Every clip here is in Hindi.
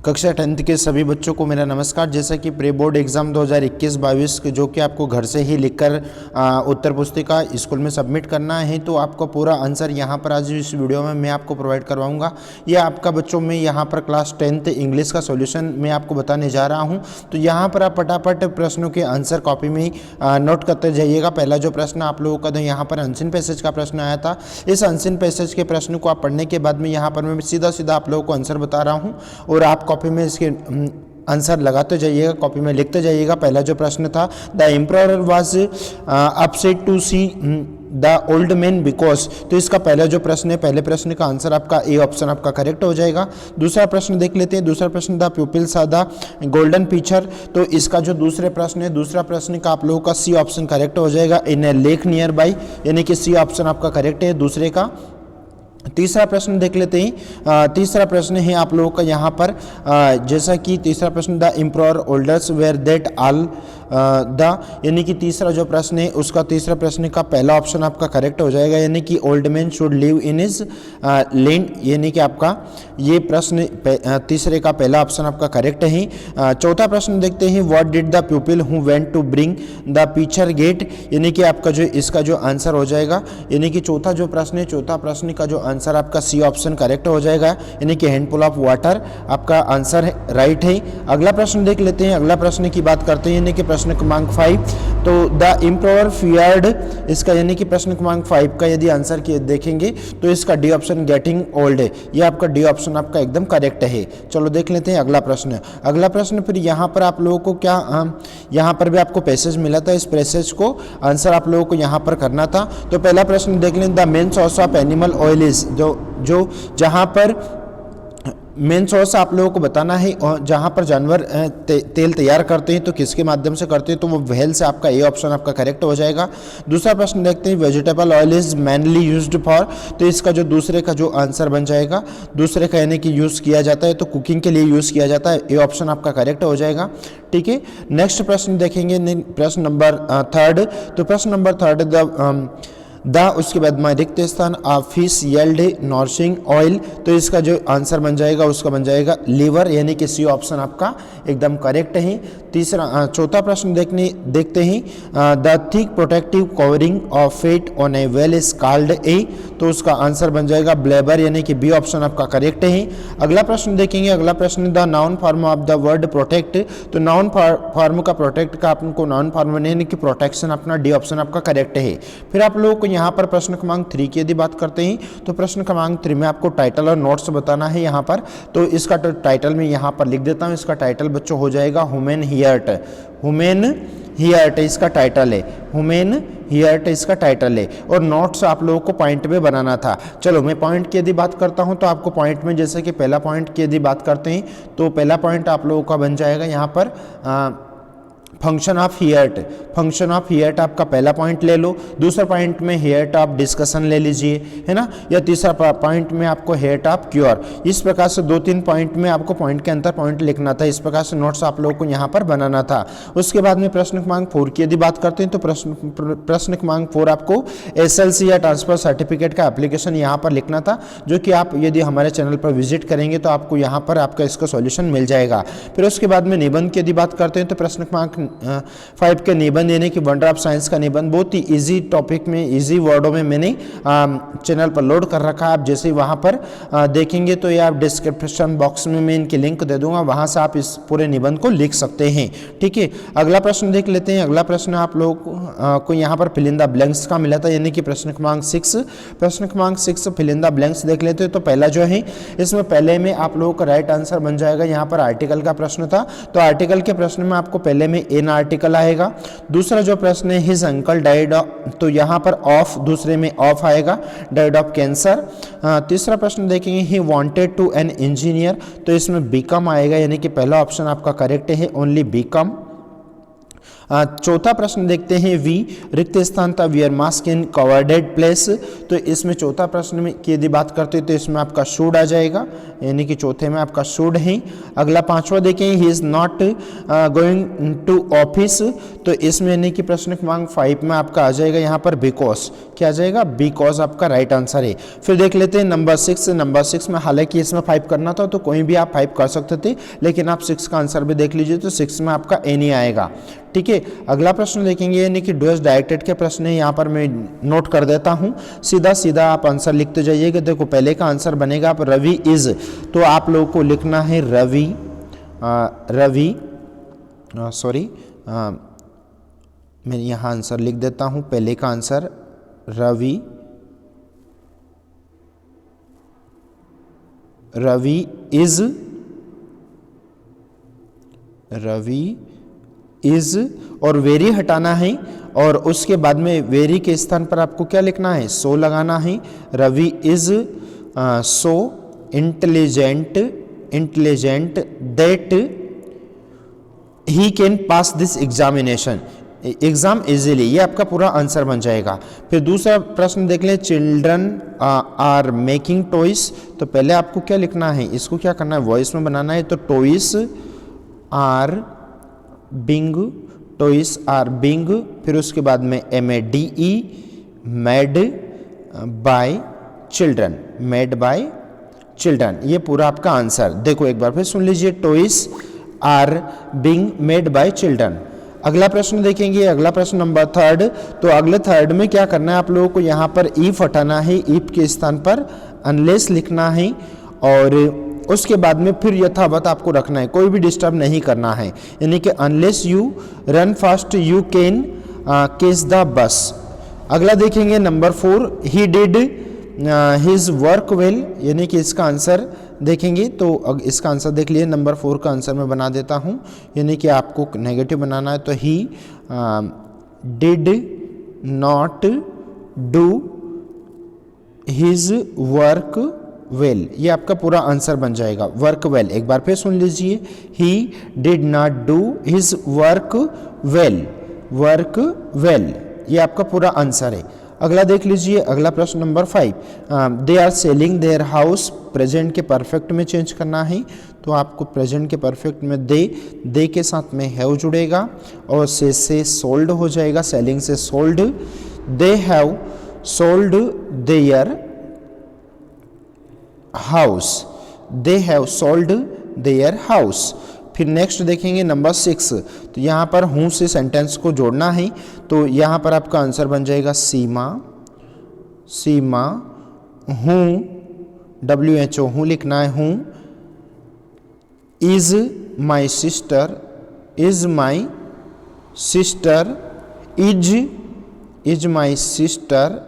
कक्षा 10th के सभी बच्चों को मेरा नमस्कार। जैसा कि प्री बोर्ड एग्ज़ाम 2021-22 जो कि आपको घर से ही लिखकर उत्तर पुस्तिका स्कूल में सबमिट करना है, तो आपका पूरा आंसर यहाँ पर आज इस वीडियो में मैं आपको प्रोवाइड करवाऊंगा। यह आपका बच्चों में यहाँ पर क्लास 10th इंग्लिश का सॉल्यूशन मैं आपको बताने जा रहा हूँ। तो यहाँ पर आप फटाफट प्रश्नों के आंसर कॉपी में ही नोट करते जाइएगा। पहला जो प्रश्न आप लोगों का यहाँ पर अनसीन पैसेज का प्रश्न आया था, इस अनसीन पैसेज के प्रश्न को आप पढ़ने के बाद में यहाँ पर मैं सीधा सीधा आप लोगों को आंसर बता रहा हूँ और आप कॉपी में इसके आंसर लगाते जाइएगा, कॉपी में लिखते जाइएगा। पहला जो प्रश्न था, the emperor was upset to see the old man because, तो इसका पहला जो प्रश्न है, पहले प्रश्न का आंसर आपका ए ऑप्शन आपका करेक्ट हो जाएगा। दूसरा प्रश्न देख लेते हैं। दूसरा प्रश्न the pupils are the golden feature, तो इसका जो दूसरे प्रश्न है, दूसरा प्रश्न का आप लोगों का सी ऑप्शन करेक्ट हो जाएगा। इन ए लेक नियर बाई, यानी कि सी ऑप्शन आपका करेक्ट है दूसरे का। तीसरा प्रश्न देख लेते हैं। तीसरा प्रश्न है आप लोगों का यहाँ पर जैसा कि तीसरा प्रश्न the emperor orders were that all the, यानी कि तीसरा जो प्रश्न है उसका तीसरा प्रश्न का पहला ऑप्शन आपका करेक्ट हो जाएगा, यानी कि old man should live in his land, यानी कि आपका ये प्रश्न तीसरे का पहला ऑप्शन आपका करेक्ट है। चौथा प्रश्न देखते हैं, what did the people who went to bring the picture get, यानी कि आपका जो इसका जो आंसर हो जाएगा, यानी कि चौथा जो प्रश्न है, चौथा प्रश्न का जो आंसर आपका सी ऑप्शन करेक्ट हो जाएगा, यानी कि हैंडफुल ऑफ वाटर आपका आंसर राइट है। अगला प्रश्न देख लेते हैं। अगला प्रश्न की बात करते हैं, यानी कि प्रश्न क्रमांक 5, तो द एम्परर फियर्ड, इसका यानी कि प्रश्न क्रमांक 5 का यदि आंसर देखेंगे तो इसका डी ऑप्शन गेटिंग ओल्ड है, ये आपका डी ऑप्शन आपका एकदम करेक्ट है। चलो देख लेते हैं अगला प्रश्न। अगला प्रश्न फिर यहाँ पर आप लोगों को क्या यहाँ पर भी आपको पैसेज मिला था, इस पैसेज को आंसर आप लोगों को यहाँ पर करना था। तो पहला प्रश्न देख लें, the main source of animal oil is, जो जहाँ पर मेन सोर्स आप लोगों को बताना है, और जहाँ पर जानवर तेल तैयार करते हैं तो किसके माध्यम से करते हैं, तो वो व्हेल से, आपका ए ऑप्शन आपका करेक्ट हो जाएगा। दूसरा प्रश्न देखते हैं, vegetable oil is mainly used for, तो इसका जो दूसरे का जो आंसर बन जाएगा, दूसरे का यानी कि यूज़ किया जाता है तो कुकिंग के लिए यूज़ किया जाता है, ए ऑप्शन आपका करेक्ट हो जाएगा। ठीक है, नेक्स्ट प्रश्न देखेंगे, प्रश्न नंबर 3, तो प्रश्न नंबर 3 उसके बाद में रिक्त स्थान फिश येल्ड नॉर्सिंग ऑयल, तो इसका जो आंसर बन जाएगा उसका बन जाएगा लीवर, यानी कि सी ऑप्शन आपका एकदम करेक्ट है। चौथा प्रश्न देखते हैं, the thick protective covering of fat on a whale is called a, तो उसका आंसर बन जाएगा ब्लेबर, यानी कि बी ऑप्शन आपका करेक्ट है। अगला प्रश्न देखेंगे। अगला प्रश्न, the noun form of the word protect, तो नाउन फॉर्म का प्रोटेक्ट का आपको नाउन फॉर्म यानी कि प्रोटेक्शन अपना डी ऑप्शन आपका करेक्ट है। फिर आप लोगों को यहाँ पर प्रश्न क्रमांक 3 की यदि बात करते हैं, तो प्रश्न क्रमांक 3 में आपको टाइटल और नोट्स बताना है यहाँ पर, तो इसका टाइटल में यहाँ पर लिख देता हूँ। इसका टाइटल बच्चों हो जाएगा ह्यूमन हियर्ट, ह्यूमन हियर्ट इसका टाइटल है, ह्यूमन हियर्ट इसका टाइटल है। और नोट्स आप लोगों को पॉइंट में बनाना था। चलो मैं पॉइंट की यदि बात करता हूं तो आपको पॉइंट में, जैसे कि पहला पॉइंट की यदि बात करते हैं, तो पहला पॉइंट आप लोगों का बन जाएगा यहाँ पर फंक्शन ऑफ हियर्ट, फंक्शन ऑफ हियर्ट आपका पहला पॉइंट ले लो। दूसरा पॉइंट में हियर्ट ऑफ डिस्कशन ले लीजिए, है ना, या तीसरा पॉइंट में आपको हियर्ट ऑफ क्योर। इस प्रकार से 2-3 पॉइंट में आपको पॉइंट के अंतर पॉइंट लिखना था। इस प्रकार से नोट्स आप लोगों को यहाँ पर बनाना था। उसके बाद में प्रश्न क्रमांक 4 की यदि बात करते हैं, तो प्रश्न क्रमांक 4 आपको SLC या ट्रांसफर सर्टिफिकेट का एप्लीकेशन यहाँ पर लिखना था, जो कि आप यदि हमारे चैनल पर विजिट करेंगे तो आपको यहाँ पर आपका इसका सॉल्यूशन मिल जाएगा। फिर उसके बाद में निबंध की यदि बात करते हैं, तो प्रश्न क्रमांक 5 के निबंध, यानी कि वंडर ऑफ साइंस का निबंध, बहुत ही इजी टॉपिक में, इजी वर्डों में मैंने चैनल पर लोड कर रखा है। आप जैसे ही वहाँ पर देखेंगे तो ये आप डिस्क्रिप्शन बॉक्स में मैं इनकी लिंक दे दूंगा, वहाँ से आप इस पूरे निबंध को लिख सकते हैं। ठीक है, अगला प्रश्न देख लेते हैं। अगला प्रश्न आप लोगों को यहाँ पर फिल इन द ब्लैंक्स का मिला था, यानी कि प्रश्न क्रमांक 6, प्रश्न क्रमांक 6 फिल इन द ब्लैंक्स देख लेते हैं। तो पहला जो है, इसमें पहले में आप लोगों का राइट आंसर बन जाएगा, यहाँ पर आर्टिकल का प्रश्न था, तो आर्टिकल के प्रश्न में आपको पहले में एन आर्टिकल आएगा। दूसरा जो प्रश्न है, हिज अंकल डाइड, तो यहाँ पर ऑफ, दूसरे में ऑफ आएगा, डाइड ऑफ कैंसर। तीसरा प्रश्न देखेंगे, he wanted to an engineer, तो इसमें बीकम आएगा, यानी कि पहला ऑप्शन आपका करेक्ट है, ओनली बीकम। चौथा प्रश्न देखते हैं, वी रिक्त स्थान था, वियर मास्क इन कवर्डेड प्लेस। तो इसमें चौथा प्रश्न में की यदि बात करते हैं तो इसमें आपका शुड आ जाएगा, यानी कि चौथे में आपका शुड है। अगला पांचवा देखें, he is not going to office. तो इसमें यानी कि प्रश्न क्रमांक 5 में आपका आ जाएगा यहाँ पर बिकॉज, क्या आ जाएगा, बिकॉज आपका राइट आंसर है। फिर देख लेते हैं नंबर 6। नंबर 6 में हालांकि इसमें 5 करना था तो कोई भी आप 5 कर सकते थे, लेकिन आप 6 का आंसर भी देख लीजिए तो 6 में आपका एनी आएगा। ठीक है, अगला प्रश्न देखेंगे, यानी कि डूएस डायरेक्टेड के प्रश्न है, यहाँ पर मैं नोट कर देता हूँ, सीधा सीधा आप आंसर लिखते जाइएगा। देखो पहले का आंसर बनेगा आप रवि इज, तो आप लोगों को लिखना है मैं यहाँ आंसर लिख देता हूँ। पहले का आंसर रवि इज और वेरी हटाना है, और उसके बाद में वेरी के स्थान पर आपको क्या लिखना है, सो लगाना है। Ravi is so intelligent that he can pass this examination, exam easily, ये आपका पूरा आंसर बन जाएगा। फिर दूसरा प्रश्न देख लें, चिल्ड्रन आर मेकिंग टॉयज। तो पहले आपको क्या लिखना है, इसको क्या करना है, वॉइस में बनाना है। तो टॉयज आर बिंग, फिर उसके बाद में MADE, मेड बाय चिल्ड्रन, ये पूरा आपका आंसर। देखो एक बार फिर सुन लीजिए, toys are being made by children. अगला प्रश्न देखेंगे, अगला प्रश्न नंबर 3। तो अगले 3 में क्या करना है आप लोगों को, यहाँ पर इफ हटाना है, इफ के स्थान पर अनलेस लिखना है, और उसके बाद में फिर यथावत आपको रखना है, कोई भी डिस्टर्ब नहीं करना है, यानी कि unless you run fast you can catch the bus. अगला देखेंगे number 4, he did his work well, यानी कि इसका आंसर देखेंगे तो इसका आंसर देख लिए, नंबर 4 का आंसर मैं बना देता हूँ, यानी कि आपको नेगेटिव बनाना है। तो he did not do his work well, ये आपका पूरा आंसर बन जाएगा, वर्क वेल। एक बार फिर सुन लीजिए, he did not do his work well, ये आपका पूरा आंसर है। अगला देख लीजिए, अगला प्रश्न number 5, they are selling their house, present के परफेक्ट में चेंज करना है। तो आपको प्रेजेंट के परफेक्ट में दे के साथ में हैव जुड़ेगा, और से सोल्ड हो जाएगा, सेलिंग से sold. They have sold their house, फिर नेक्स्ट देखेंगे नंबर 6। तो यहाँ पर हूँ से सेंटेंस को जोड़ना है, तो यहाँ पर आपका आंसर बन जाएगा सीमा हूँ, WHO हूँ लिखना है, हूँ is my sister is my sister.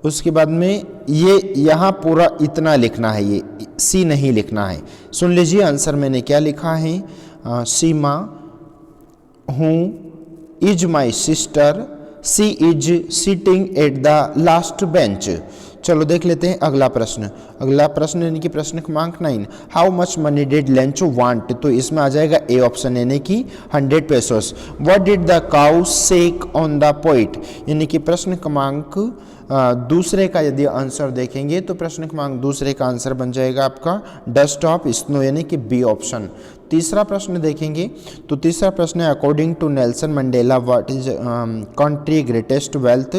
उसके बाद में ये यहाँ पूरा इतना लिखना है, ये सी नहीं लिखना है। सुन लीजिए आंसर मैंने क्या लिखा है, Seema who is my sister, she is sitting at the last bench. चलो देख लेते हैं अगला प्रश्न। अगला प्रश्न यानी कि प्रश्न क्रमांक 9, how much money did Lencho want. तो इसमें आ जाएगा ए ऑप्शन, यानी कि 100 pesos. What did the cow sake on the point, यानी कि प्रश्न क्रमांक दूसरे का यदि आंसर देखेंगे तो प्रश्न क्रमांक दूसरे का आंसर बन जाएगा आपका डस्ट ऑफ स्नो, यानी कि बी ऑप्शन। तीसरा प्रश्न देखेंगे तो तीसरा प्रश्न है, according to Nelson Mandela what is country greatest wealth.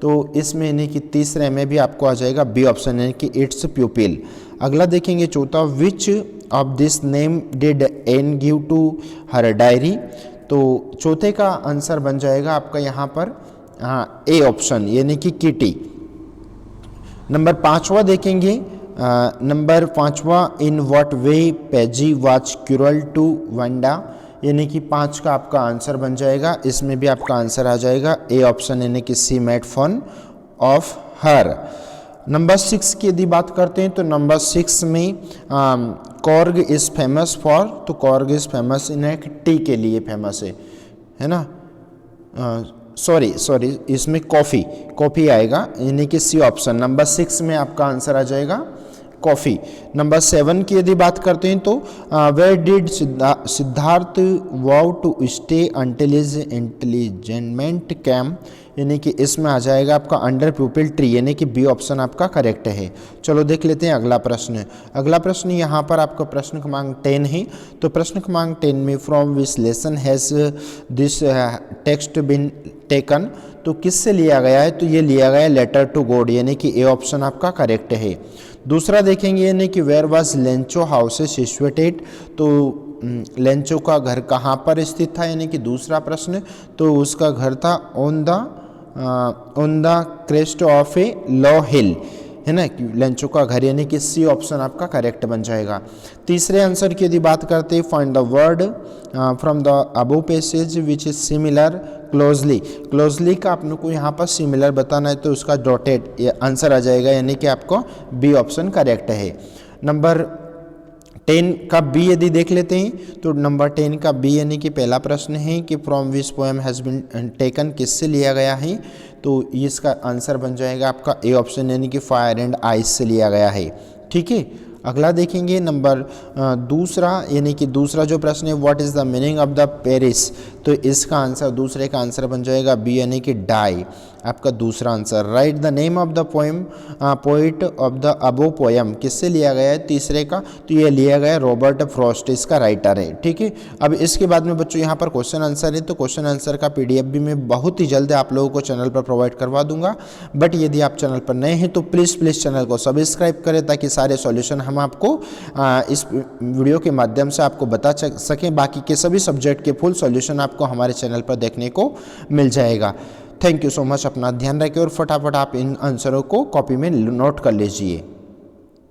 तो इसमें यानी कि तीसरे में भी आपको आ जाएगा बी ऑप्शन, यानी कि इट्स प्यूपिल। अगला देखेंगे चौथा, which of this name did Anne give to her diary. तो चौथे का आंसर बन जाएगा आपका यहाँ पर ए ऑप्शन, यानी कि किटी। नंबर 5वां देखेंगे, नंबर 5वां, इन व्हाट वे पेजी वाज क्रूअल टू वंडा, यानी कि 5 का आपका आंसर बन जाएगा। इसमें भी आपका आंसर आ जाएगा ए ऑप्शन, यानी कि she made fun of her. Number 6 की यदि बात करते हैं तो नंबर 6 में कॉर्ग इज़ फेमस फॉर। तो कॉर्ग इज़ फेमस इन एक टी के लिए फेमस है ना, सॉरी इसमें कॉफ़ी आएगा, यानी कि सी ऑप्शन। नंबर 6 में आपका आंसर आ जाएगा कॉफ़ी। नंबर 7 की यदि बात करते हैं तो where did Siddhartha vow to stay until his enlightenment came, यानी कि इसमें आ जाएगा आपका अंडर प्यूपिल ट्री, यानी कि बी ऑप्शन आपका करेक्ट है। चलो देख लेते हैं अगला प्रश्न। अगला प्रश्न यहाँ पर आपका प्रश्न क्रमांक 10 है। तो प्रश्न क्रमांक 10 में from which lesson has this text been taken, तो किससे लिया गया है? तो ये लिया गया है लेटर टू गॉड, यानी कि ए ऑप्शन आपका करेक्ट है। दूसरा देखेंगे यानी कि where was Lencho house situated, तो लेंचो का घर कहाँ पर स्थित था, यानी कि दूसरा प्रश्न, तो उसका घर था ऑन द क्रेस्ट ऑफ ए लो हिल, है ना, लेंचो का घर, यानी कि सी ऑप्शन आपका करेक्ट बन जाएगा। तीसरे आंसर की यदि बात करते हैं find the word from the above passage which is similar closely का आपने को यहाँ पर सिमिलर बताना है, तो उसका डॉटेड आंसर आ जाएगा, यानी कि आपको बी ऑप्शन करेक्ट है। नंबर 10 का बी यदि देख लेते हैं तो नंबर 10 का बी यानी कि पहला प्रश्न है कि from which poem has been taken, किससे लिया गया है, तो इसका आंसर बन जाएगा आपका ए ऑप्शन, यानी कि फायर एंड आइस से लिया गया है। ठीक है, अगला देखेंगे नंबर दूसरा, यानी कि दूसरा जो प्रश्न है what is the meaning of the Paris, तो इसका आंसर दूसरे का आंसर बन जाएगा बी, यानी कि डाई आपका दूसरा answer. Right the name of the poem poet of the above poem, किससे लिया गया है तीसरे का, तो ये लिया गया रॉबर्ट फ्रॉस्ट, इसका राइटर है। ठीक है, अब इसके बाद में बच्चों यहाँ पर क्वेश्चन आंसर है, तो क्वेश्चन आंसर का पीडीएफ भी मैं बहुत ही जल्द आप लोगों को चैनल पर प्रोवाइड करवा दूंगा। बट यदि आप चैनल पर नए हैं तो प्लीज़ चैनल को सब्सक्राइब करें, ताकि सारे सॉल्यूशन हम आपको इस वीडियो के माध्यम से आपको बता सकें। बाकी के सभी सब्जेक्ट के फुल सॉल्यूशन आपको हमारे चैनल पर देखने को मिल जाएगा। थैंक यू सो मच, अपना ध्यान रखें और फटाफट आप इन आंसरों को कॉपी में नोट कर लीजिए।